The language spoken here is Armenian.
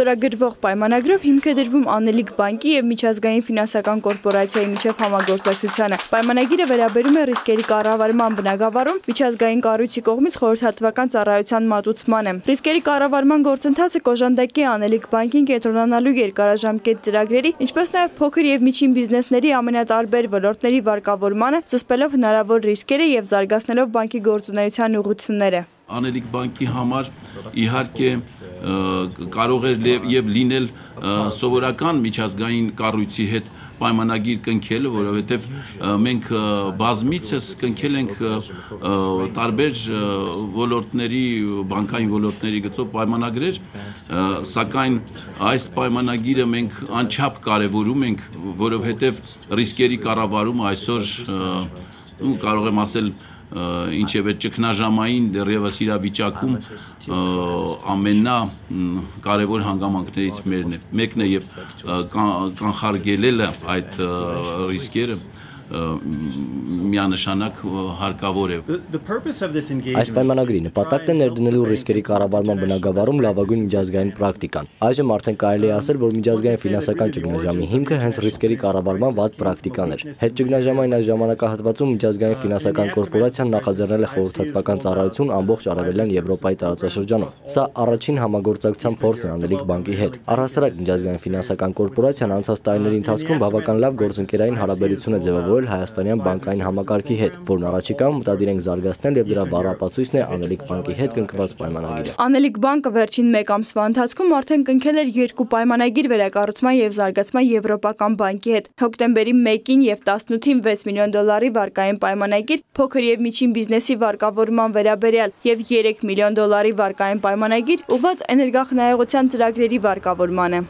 Ստորագրվող պայմանագրով հիմք է դրվում Անելիք բանկի և միջազգային ֆինանսական կորպորացիայի միջև համագործակցությանը։ Պայմանագիրը վերաբերում է ռիսկերի կառավարման բնագավառում միջազգային կառույցի կողմից խորհրդատվական ծառայության մատուցմանը։ Ռիսկերի կառավարման գործընթացը կօժանդակի Անելիք բանկին կենտրոնանալու երկարաժամկետ ծրագրերի, ինչպես նաև փոքր և միջին բիզնեսների ամենատարբեր ոլորտների վարկավորմանը, զսպելով հնարավոր ռիսկերը և զարգացնելով բանկի գործունեության ուղղությունները։ Անելիք բանկի համար իհարկե կարող է եւ լինել սովորական միջազգային կառույցի հետ պայմանագիր կնքելը, որովհետև մենք բազմիցս կնքել ենք տարբեր ոլորտների, բանկային ոլորտների գծով պայմանագրեր, սակայն այս պայմանագիրը մենք անչափ կարևորում ենք, որովհետև ռիսկերի կառավարումը այսօր կարող եմ ասել ինչև է ճգնաժամային դեռևս իրավիճակում ամենակարևոր հանգամանքներից մեկն է եւ կանխարգելելը այդ ռիսկերը միանշանակ հարկավոր է։ Այս պայմանագրի նպատակն է ներդնելու ռիսկերի կառավարման բնագավառում լավագույն միջազգային պրակտիկան։ Այժմ արդեն կարելի է ասել, որ միջազգային ֆինանսական ճգնաժամի հիմքը հենց ռիսկերի կառավարման վատ պրակտիկան էր։ Հետճգնաժամային այս ժամանակահատվածում միջազգային ֆինանսական կորպորացիան նախաձեռնել է խորհրդատվական ծառայություն ամբողջ արևելյան Եվրոպայի տարածաշրջանում։ Սա առաջին համագործակցության փորձն է Անելիք բանկի հետ։ Առհասարակ միջազգային ֆինանսական կորպորացիան անցած տարիների ընթացքում բավական լավ գործընկերային հարաբերություն է ձևավորել հայաստանյան բանկային համակարգի հետ, որն առաջիկայում մտադիր ենք զարգացնել եւ դրա բառապացույցն է Անելիք բանկի հետ կնքված պայմանագիրը։ Անելիք բանկը վերջին 1 ամսվա ընթացքում արդեն կնքել էր 2 պայմանագիր վերակառուցման եւ զարգացման Եվրոպական բանկի հետ։ Հոկտեմբերի 1-ին եւ 18-ին $6 միլիոն վարկային պայմանագիր փոքր եւ միջին բիզնեսի վարկավորման վերաբերյալ եւ $3 միլիոն վարկային պայմանագիր ուղղված էներգախնայողության ծրագրերի վարկավորմանը։